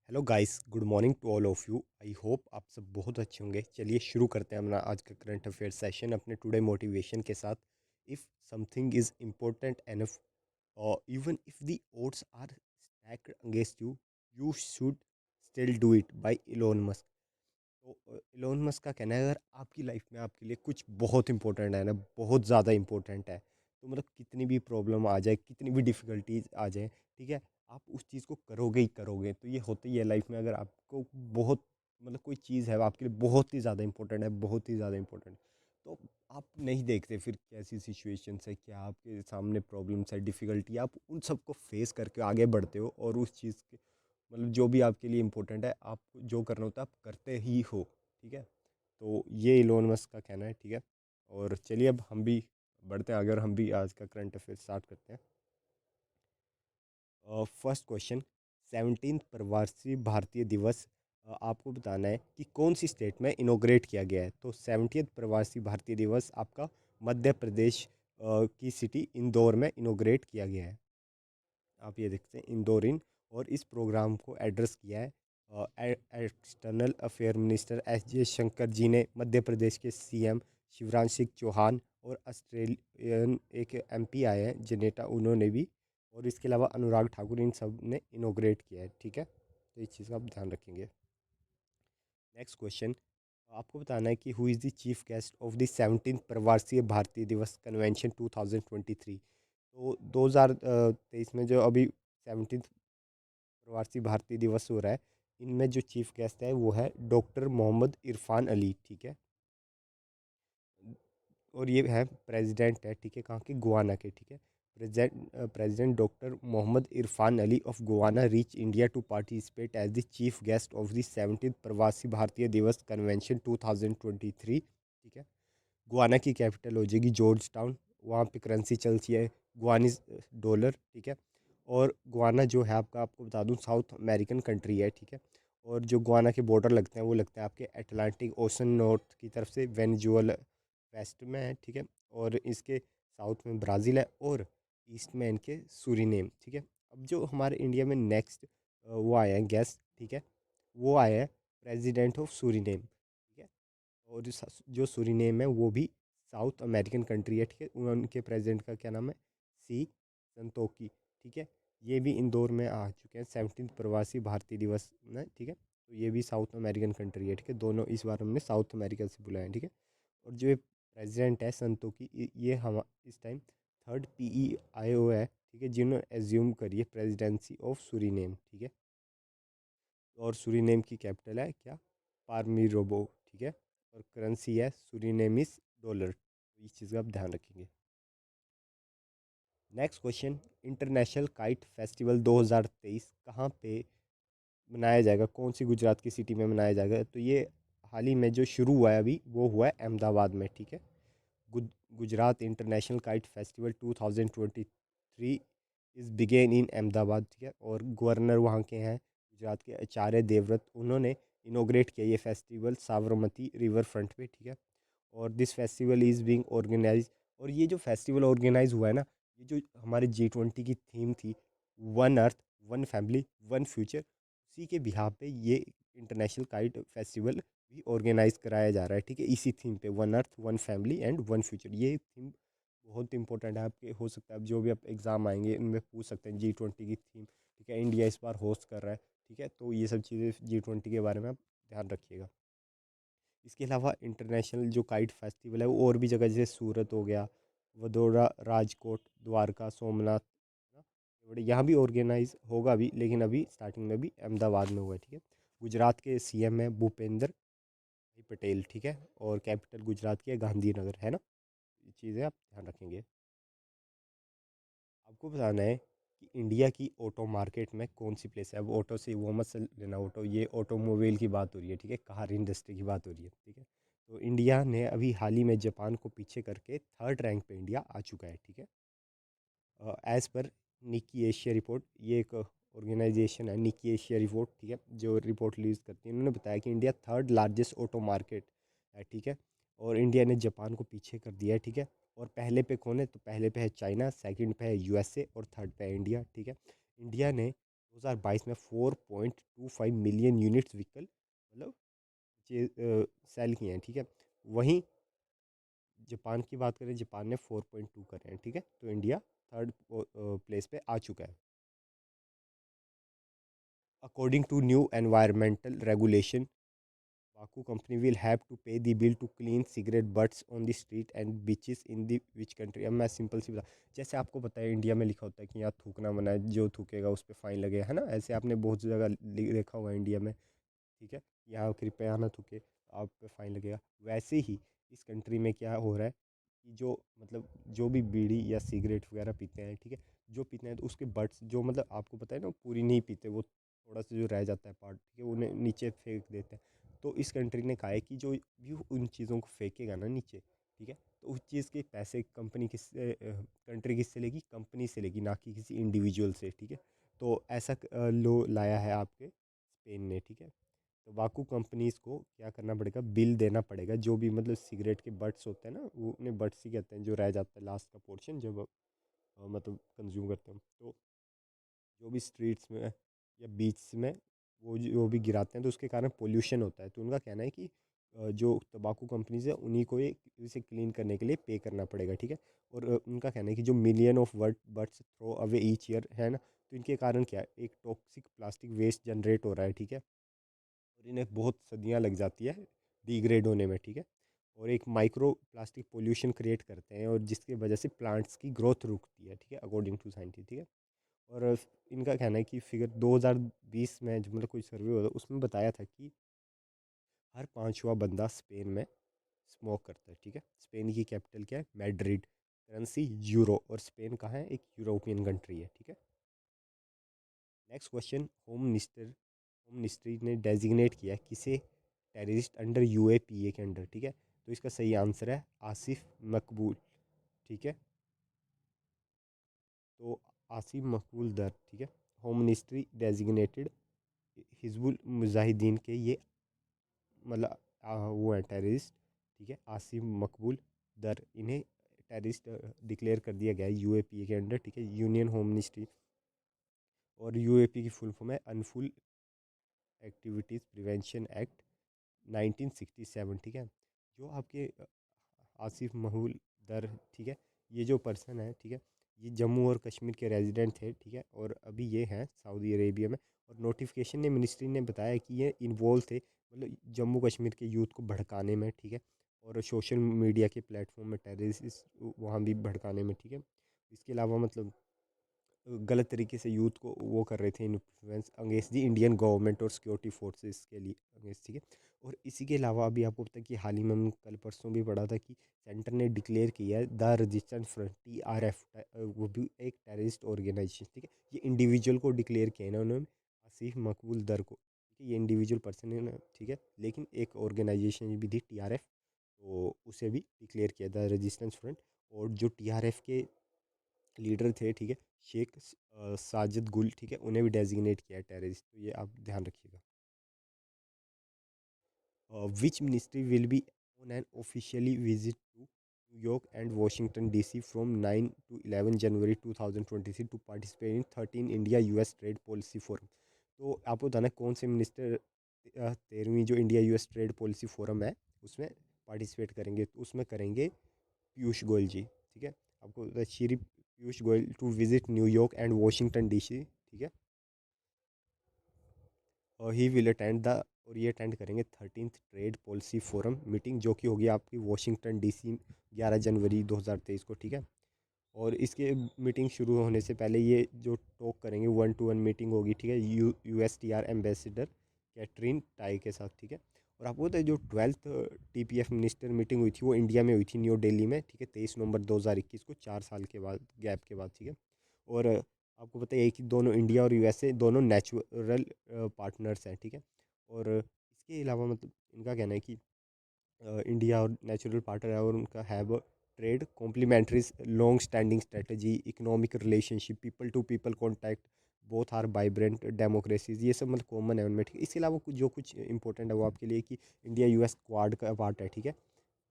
Hello guys, good morning to all of you. I hope आप सब बहुत अच्छे होंगे। चलिए शुरू करते हैं अपना आज का करंट अफेयर सेशन अपने टुडे मोटिवेशन के साथ। If something is important enough और even if the odds are stacked against you, you should still do it by Elon Musk. तो इलोन मस्क का कहना है, अगर आपकी लाइफ में आपके लिए कुछ बहुत इंपॉर्टेंट है ना, बहुत ज़्यादा इंपॉर्टेंट है, तो मतलब कितनी भी प्रॉब्लम आ जाए, कितनी भी डिफ़िकल्टीज आ जाए, ठीक है, आप उस चीज़ को करोगे ही करोगे। तो ये होता ही है लाइफ में। अगर आपको बहुत मतलब कोई चीज़ है आपके लिए बहुत ही ज़्यादा इंपॉर्टेंट है, बहुत ही ज़्यादा इंपॉर्टेंट, तो आप नहीं देखते फिर कैसी सिचुएशन है, क्या आपके सामने प्रॉब्लम्स है, डिफ़िकल्टी, आप उन सबको फेस करके आगे बढ़ते हो और उस चीज़ के मतलब जो भी आपके लिए इम्पोर्टेंट है, आप जो करना होता है आप करते ही हो। ठीक है, तो ये इलोन मस्क का कहना है। ठीक है, और चलिए अब हम भी बढ़ते हैं, अगर हम भी आज का करंट अफेयर स्टार्ट करते हैं। फर्स्ट क्वेश्चन, 17th प्रवासी भारतीय दिवस आपको बताना है कि कौन सी स्टेट में इनोग्रेट किया गया है। तो 70th प्रवासी भारतीय दिवस आपका मध्य प्रदेश की सिटी इंदौर में इनोग्रेट किया गया है। आप ये देखते हैं इंदौर इन। और इस प्रोग्राम को एड्रेस किया है external affair minister S Jaishankar ji ने, मध्य प्रदेश के सीएम शिवराज सिंह चौहान, और ऑस्ट्रेलियन एक एमपी आए हैं जनेटा, उन्होंने भी, और इसके अलावा अनुराग ठाकुर, इन सब ने इनोग्रेट किया है। ठीक है, तो इस चीज़ का आप ध्यान रखेंगे। नेक्स्ट क्वेश्चन, आपको बताना है कि who is the chief guest of the 17th Pravasi भारतीय दिवस कन्वेंशन 2023। तो 2023 में जो अभी 17th प्रवासी भारतीय दिवस हो रहा है, इनमें जो चीफ गेस्ट है वो है डॉक्टर मोहम्मद इरफान अली। ठीक है, और ये है प्रेसिडेंट है, ठीक है, कहाँ के, गुआना के। ठीक है, president doctor Mohamed Irfaan Ali of Guyana reach India to participate as the chief guest of the 17th Pravasi भारतीय दिवस कन्वेंशन 2023। ठीक है, गुआना की कैपिटल हो जाएगी जॉर्ज टाउन। वहाँ पे करेंसी चलती है गुआनीज डॉलर। ठीक है, और गुआना जो है आपका, आपको बता दूँ, साउथ अमेरिकन कंट्री है। ठीक है, और जो गुआना के बॉर्डर लगते हैं वो लगता है आपके अटलांटिक ओशन नॉर्थ की तरफ से वेनेजुएला वेस्ट में है। ठीक है, और इसके साउथ में ब्राज़ील है, और ईस्ट में इनके सूरीनेम। ठीक है, अब जो हमारे इंडिया में नेक्स्ट वो आए हैं गेस्ट, ठीक है, वो आए हैं प्रेसिडेंट ऑफ सूरीनेम। ठीक है, और जो सूरीनेम है वो भी साउथ अमेरिकन कंट्री है। ठीक है, उनके प्रेसिडेंट का क्या नाम है, सी संतोकी। ठीक है, ये भी इंदौर में आ चुके हैं 17th प्रवासी भारतीय दिवस में। ठीक है, तो ये भी साउथ अमेरिकन कंट्री है। ठीक है, दोनों इस बार हमने साउथ अमेरिका से बुलाए हैं। ठीक है, और जो प्रेसिडेंट है संतोकी, ये हम इस टाइम थर्ड पीई आए हुए है। ठीक है, जिन्होंने एज्यूम करी है प्रेसिडेंसी ऑफ सूरीनेम। ठीक है, और सूरीनेम की कैपिटल है क्या, पारमीरोबो। ठीक है, और करेंसी है सूरीनेमिस डॉलर। तो इस चीज़ का आप ध्यान रखेंगे। Next question, international kite festival 2023 कहाँ पे मनाया जाएगा, कौन सी गुजरात की सिटी में मनाया जाएगा। तो ये हाल ही में जो शुरू हुआ है अभी, वो हुआ है अहमदाबाद में। ठीक है, Gujarat international kite festival 2023 is began in Ahmedabad. ठीक है, और गवर्नर वहाँ के हैं गुजरात के आचार्य देवव्रत, उन्होंने इनोग्रेट किया ये फेस्टिवल साबरमती रिवर फ्रंट पे। ठीक है, और this festival is being organize. और ये जो फेस्टिवल ऑर्गेनाइज हुआ है ना, ये जो हमारे G20 की थीम थी, one earth one family one future, उसी के बिहार पे ये इंटरनेशनल काइट फेस्टिवल भी ऑर्गेनाइज कराया जा रहा है। ठीक है, इसी थीम पे, one earth one family and one future. ये थीम बहुत इंपॉर्टेंट है आपके, हो सकता है अब जो भी आप एग्ज़ाम आएंगे इनमें पूछ सकते हैं G20 की थीम। ठीक है, इंडिया इस बार होस्ट कर रहा है। ठीक है, तो ये सब चीज़ें G20 के बारे में आप ध्यान रखिएगा। इसके अलावा इंटरनेशनल जो काइट फेस्टिवल है वो और भी जगह, जैसे सूरत हो गया, वडोदरा, राजकोट, द्वारका, सोमनाथ, है ना, यहाँ भी ऑर्गेनाइज होगा भी, लेकिन अभी स्टार्टिंग में भी अहमदाबाद में हुआ है। ठीक है, गुजरात के सीएम है भूपेंद्र भाई पटेल। ठीक है, और कैपिटल गुजरात की है गांधीनगर, है ना। ये चीज़ें आप ध्यान रखेंगे। आपको बताना है कि इंडिया की ऑटो मार्केट में कौन सी प्लेस है। अब ऑटो से वो मत से लेना, ऑटो ये ऑटोमोबाइल की बात हो रही है। ठीक है, कार इंडस्ट्री की बात हो रही है। ठीक है, तो इंडिया ने अभी हाल ही में जापान को पीछे करके थर्ड रैंक पे इंडिया आ चुका है। ठीक है, एज़ पर निकी एशिया रिपोर्ट, ये एक ऑर्गेनाइजेशन है निकी एशिया रिपोर्ट। ठीक है, जो रिपोर्ट रिलीज करती है, उन्होंने बताया कि India third largest auto market है। ठीक है, और इंडिया ने जापान को पीछे कर दिया है। ठीक है, और पहले पे कौन है, तो पहले पे है चाइना, सेकंड पे है यूएसए, और थर्ड पे है इंडिया। ठीक है, इंडिया ने 2022 में 4.25 मिलियन यूनिट्स व्हीकल मतलब सेल किए हैं, ठीक है। वहीं जापान की बात करें, जापान ने 4.2 करे हैं, ठीक है। तो इंडिया थर्ड प्लेस पे आ चुका है। According to new environmental regulation, Baku company will have to pay the bill to clean cigarette butts on the street and beaches in the which country। अब मैं सिंपल सी बता, जैसे आपको पता है इंडिया में लिखा होता है कि यहाँ थूकना मना है, जो थूकेगा उस पर फाइन लगेगा, है ना। ऐसे आपने बहुत जगह देखा हुआ है इंडिया में, ठीक है। यहाँ कृपया ना थूके, आप पे फाइन लगेगा। वैसे ही इस कंट्री में क्या हो रहा है कि जो मतलब जो भी बीड़ी या सिगरेट वगैरह पीते हैं, ठीक है, जो पीते हैं तो उसके बट्स जो मतलब आपको पता है ना, पूरी नहीं पीते, वो थोड़ा सा जो रह जाता है पार्ट, ठीक है, उन्हें नीचे फेंक देते हैं। तो इस कंट्री ने कहा है कि जो भी उन चीज़ों को फेंकेगा ना नीचे, ठीक है, तो उस चीज़ के पैसे कंपनी किससे कंट्री किससे लेगी, कंपनी से लेगी, ना कि किसी इंडिविजुअल से, ठीक है। तो ऐसा लो लाया है आपके स्पेन ने, ठीक है। तो वाकू कंपनीज को क्या करना पड़ेगा, बिल देना पड़ेगा, जो भी मतलब सिगरेट के बट्स होते हैं ना, वो उन्हें बट्स ही कहते हैं, जो रह जाता है लास्ट का पोर्शन जब मतलब कंज्यूम करते हैं। तो जो भी स्ट्रीट्स में या बीच में वो जो भी गिराते हैं, तो उसके कारण पोल्यूशन होता है। तो उनका कहना है कि जो तंबाकू कंपनीज है उन्हीं को ये इसे क्लीन करने के लिए पे करना पड़ेगा, ठीक है। और उनका कहना है कि जो million of birds throw away each year है ना, तो इनके कारण क्या है, एक टॉक्सिक प्लास्टिक वेस्ट जनरेट हो रहा है, ठीक है। और इन्हें बहुत सदियाँ लग जाती है डिग्रेड होने में, ठीक है। और एक माइक्रो प्लास्टिक पोल्यूशन क्रिएट करते हैं, और जिसकी वजह से प्लांट्स की ग्रोथ रुकती है, ठीक है, अकॉर्डिंग टू साइंटिस्ट, ठीक है। और इनका कहना है कि फिगर 2020 में जो मतलब कोई सर्वे हुआ था, उसमें बताया था कि हर पांचवा बंदा स्पेन में स्मोक करता है, ठीक है। स्पेन की कैपिटल क्या है, मैड्रिड। करेंसी यूरो, और स्पेन कहाँ है, एक यूरोपियन कंट्री है, ठीक है। नेक्स्ट क्वेश्चन, होम मिनिस्ट्री ने डेजिग्नेट किया किसे टेररिस्ट अंडर यूएपीए के अंडर, ठीक है। तो इसका सही आंसर है आसिफ मकबूल, ठीक है। तो आसिफ मकबूल दर, ठीक है, home ministry designated Hizbul Mujahideen के ये मतलब वो है टेररिस्ट, ठीक है, आसिफ मकबूल दर, इन्हें टेररिस्ट डिक्लेयर कर दिया गया है यूएपीए के अंडर, ठीक है, यूनियन होम मिनिस्ट्री। और यूएपी की फुल फॉर्म है अनफुल एक्टिविटीज़ प्रिवेंशन एक्ट 1967, ठीक है। जो आपके आसिफ महूल दर, ठीक है, ये जो पर्सन है, ठीक है, ये जम्मू और कश्मीर के रेजिडेंट थे, ठीक है, और अभी ये हैं सऊदी अरेबिया में। और नोटिफिकेशन ने मिनिस्ट्री ने बताया कि ये इन्वॉल्व थे मतलब जम्मू कश्मीर के यूथ को भड़काने में, ठीक है, और सोशल मीडिया के प्लेटफॉर्म में टेररिस्ट वहाँ भी भड़काने में, ठीक है। इसके अलावा मतलब गलत तरीके से यूथ को वो कर रहे थे influence against the Indian government और सिक्योरिटी फोर्सेस के लिए अगेंस्ट, ठीक है। और इसी के अलावा अभी आपको पता है कि हाल ही में कल परसों भी पढ़ा था कि सेंटर ने डिक्लेयर किया है द रेजिस्टेंस फ्रंट TRF, वो भी एक टेररिस्ट ऑर्गेनाइजेशन, ठीक है। ये इंडिविजुअल को डिक्लेयर किया है ना उन्होंने, आसिफ मकबूल दर को, ठीक है, ये इंडिविजुअल पर्सन है ना, ठीक है, लेकिन एक ऑर्गेनाइजेशन भी थी TRF, तो उसे भी डिक्लेयर किया द रेजिस्टेंस फ्रंट। और जो TRF के लीडर थे, ठीक है, शेख साजिद गुल, ठीक है, उन्हें भी डेजिग्नेट किया है टेररिस्ट, तो ये आप ध्यान रखिएगा। Which ministry will be on an officially visit to New York and Washington DC from 9 to 11 January 2023 to participate in 13 India US trade policy forum. तो आपको बताना है कौन से मिनिस्टर 13वीं जो India US trade policy forum है उसमें पार्टिसिपेट करेंगे, तो उसमें करेंगे पीयूष गोयल जी, ठीक है। आपको Shri Piyush Goyal to visit New York and Washington DC, ठीक है। और ही विल अटेंड द, और ये अटेंड करेंगे 13th trade policy forum meeting, जो कि होगी आपकी वाशिंगटन DC 11 जनवरी 2023 को, ठीक है। और इसके मीटिंग शुरू होने से पहले ये जो टॉक करेंगे 1-to-1 मीटिंग होगी, ठीक है, USTR एम्बेसडर कैटरीन टाई के साथ, ठीक है। और आपको पता है जो 12th TPF मिनिस्टर मीटिंग हुई थी वो इंडिया में हुई थी न्यू दिल्ली में, ठीक है, 23 नवंबर 2021 को, 4 साल के बाद गैप के बाद, ठीक है। और आपको पता है कि दोनों इंडिया और USA दोनों नेचुरल पार्टनर्स हैं, ठीक है। और इसके अलावा मतलब इनका कहना है कि इंडिया और नेचुरल पार्टनर है, और उनका have trade complementaries long standing strategy economic relationship people to people contact both are vibrant democracies, ये सब मतलब कॉमन है उनमें, ठीक है। इसके अलावा कुछ जो कुछ इंपॉर्टेंट है वो आपके लिए कि इंडिया US क्वाड का पार्ट है, ठीक है।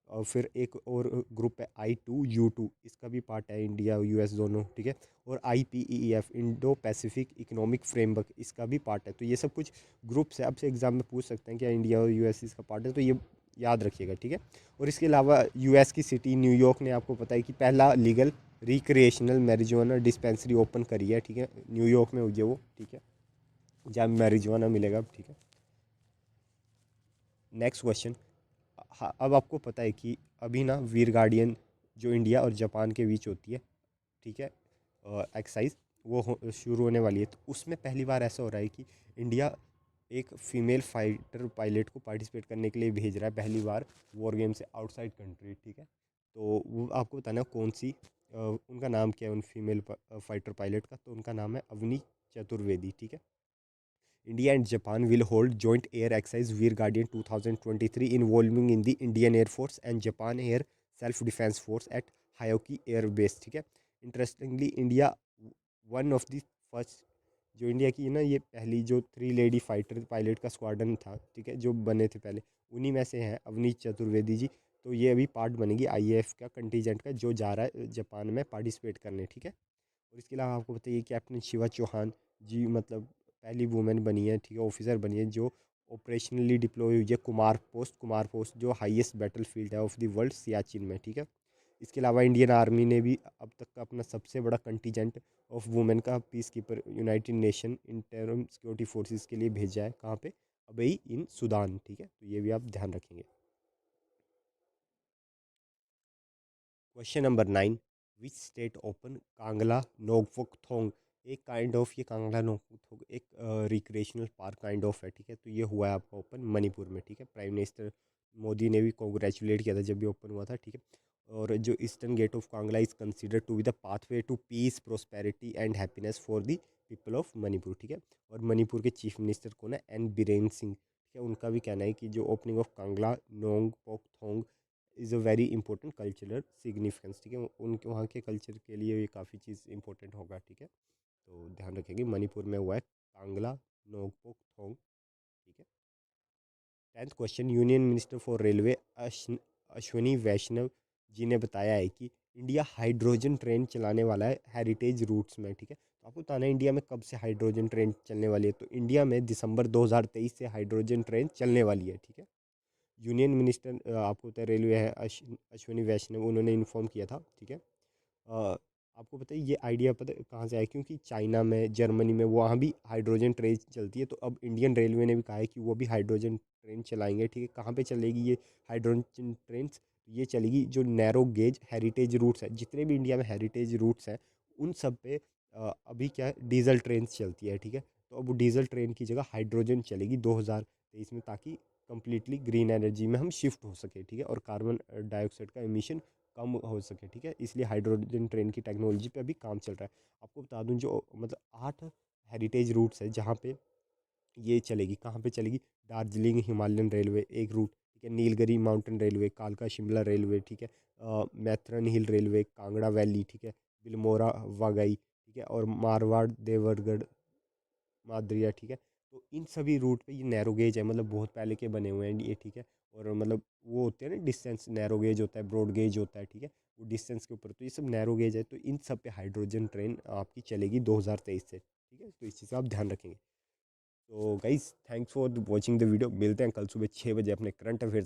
और फिर एक और ग्रुप है I2U2, इसका भी पार्ट है इंडिया US दोनों, ठीक है। और IPEF, Indo Pacific economic framework, इसका भी पार्ट है। तो ये सब कुछ ग्रुप्स है, आपसे एग्जाम में पूछ सकते हैं क्या इंडिया और US इसका पार्ट है, तो ये याद रखिएगा, ठीक है। और इसके अलावा US की सिटी न्यूयॉर्क ने, आपको पता है कि पहला legal recreational marijuana dispensary open करी है, ठीक है। न्यूयॉर्क में हुई है वो, ठीक है, जहाँ मैरिजुआना मिलेगा, ठीक है। Next question. हाँ, अब आपको पता है कि अभी ना वीर गार्डियन जो इंडिया और जापान के बीच होती है, ठीक है, एक्सरसाइज, वो शुरू होने वाली है। तो उसमें पहली बार ऐसा हो रहा है कि इंडिया एक फीमेल फाइटर पायलट को पार्टिसिपेट करने के लिए भेज रहा है पहली बार वॉर गेम से आउटसाइड कंट्री, ठीक है। तो वो आपको बताना है कौन सी, उनका नाम क्या है उन फीमेल फाइटर पायलट का, तो उनका नाम है अवनी चतुर्वेदी, ठीक है। India and Japan will hold joint air exercise Veer Guardian 2023 involving in the Indian Air Force and Japan Air Self Defense Force at Hayoki Air Base, ठीक है। Interestingly India one of the first, जो India की ना ये पहली जो 3 lady fighter pilot का squadron था, ठीक है, जो बने थे पहले, उन्हीं में से हैं अवनीश चतुर्वेदी जी। तो ये अभी पार्ट बनेगी IAF का कंटीजेंट का, जो जा रहा है जापान में पार्टिसिपेट करने, ठीक है। और इसके अलावा आपको बताइए कैप्टन शिवा चौहान जी, मतलब पहली वुमेन बनी है, ठीक है, ऑफिसर बनी है जो ऑपरेशनली डिप्लॉय हुई है कुमार पोस्ट जो हाईएस्ट बैटल फील्ड है ऑफ द वर्ल्ड, सियाचिन में, ठीक है। इसके अलावा इंडियन आर्मी ने भी अब तक का अपना सबसे बड़ा कंटीजेंट ऑफ वुमेन का piece keeper United nation interim security forces के लिए भेजा है, कहाँ पे, अबई इन सूडान, ठीक है। तो ये भी आप ध्यान रखेंगे। Question number 9। Which state open Kangla नोकफोक, एक काइंड ऑफ, ये कांगला नोकफोक एक रिक्रिएशनल पार्क काइंड ऑफ है, ठीक है। तो ये हुआ है आपका ओपन मणिपुर में, ठीक है। प्राइम मिनिस्टर मोदी ने भी कॉन्ग्रेचुलेट किया था जब भी ओपन हुआ था, ठीक है। और जो eastern gate of Kangla is consider to be the pathway to peace prosperity and happiness for the people of Manipur, ठीक है। और मणिपुर के चीफ मिनिस्टर कौन है, N. बीरेन सिंह, ठीक है। उनका भी कहना है कि जो opening of Kangla Nongpok is a very important cultural significance, ठीक है। उनके वहाँ के कल्चर के लिए ये काफ़ी चीज़ इंपॉर्टेंट होगा, ठीक है। तो ध्यान रखेंगे, मणिपुर में हुआ है कांगला नोकपोक थोंग, ठीक है। 10th question. Union minister for railway Ashwini Vaishnaw ji ने बताया है कि इंडिया हाइड्रोजन ट्रेन चलाने वाला है हेरिटेज रूट्स में, ठीक है। तो आपको बताना है इंडिया में कब से हाइड्रोजन ट्रेन चलने वाली है, तो इंडिया में दिसंबर 2023 से हाइड्रोजन ट्रेन चलने वाली है, ठीक है। यूनियन मिनिस्टर आपको पता है रेलवे है अश्विनी वैष्णव, उन्होंने इन्फॉर्म किया था, ठीक है। आपको पता है ये आइडिया पता है कहाँ से आया, क्योंकि चाइना में, जर्मनी में, वहाँ भी हाइड्रोजन ट्रेन चलती है। तो अब इंडियन रेलवे ने भी कहा है कि वो भी हाइड्रोजन ट्रेन चलाएंगे, ठीक है। कहाँ पे चलेगी ये हाइड्रोजन ट्रेन, ये चलेगी जो नैरो गेज हेरिटेज रूट्स है, जितने भी इंडिया में हेरिटेज रूट्स हैं उन सब पे अभी क्या है, डीजल ट्रेन चलती है, ठीक है। तो अब डीजल ट्रेन की जगह हाइड्रोजन चलेगी 2023 में, ताकि कंप्लीटली ग्रीन एनर्जी में हम शिफ्ट हो सके, ठीक है। और कार्बन डाइऑक्साइड का एमिशन कम हो सके, ठीक है। इसलिए हाइड्रोजन ट्रेन की टेक्नोलॉजी पे अभी काम चल रहा है। आपको बता दूं जो मतलब 8 हेरिटेज रूट्स है जहाँ पे ये चलेगी, कहाँ पे चलेगी, दार्जिलिंग हिमालयन रेलवे एक रूट, ठीक है। नीलगिरी माउंटेन रेलवे, कालका शिमला रेलवे, ठीक है। मैथरन हिल रेलवे, कांगड़ा वैली, ठीक है। बिलमोरा वागई, ठीक है। और मारवाड़ देवरगढ़ मादरिया, ठीक है। तो इन सभी रूट पे ये नैरो गेज है, मतलब बहुत पहले के बने हुए हैं ये, ठीक है। और मतलब वो होते हैं ना डिस्टेंस, नैरो गेज होता है, ब्रॉड गेज होता है, ठीक है। वो डिस्टेंस के ऊपर, तो ये सब नैरो गेज है। तो इन सब पे हाइड्रोजन ट्रेन आपकी चलेगी 2023 से, ठीक है। तो इस चीज़ का आप ध्यान रखेंगे। तो guys thanks for watching the video, मिलते हैं कल सुबह 6 बजे अपने करंट अफेयर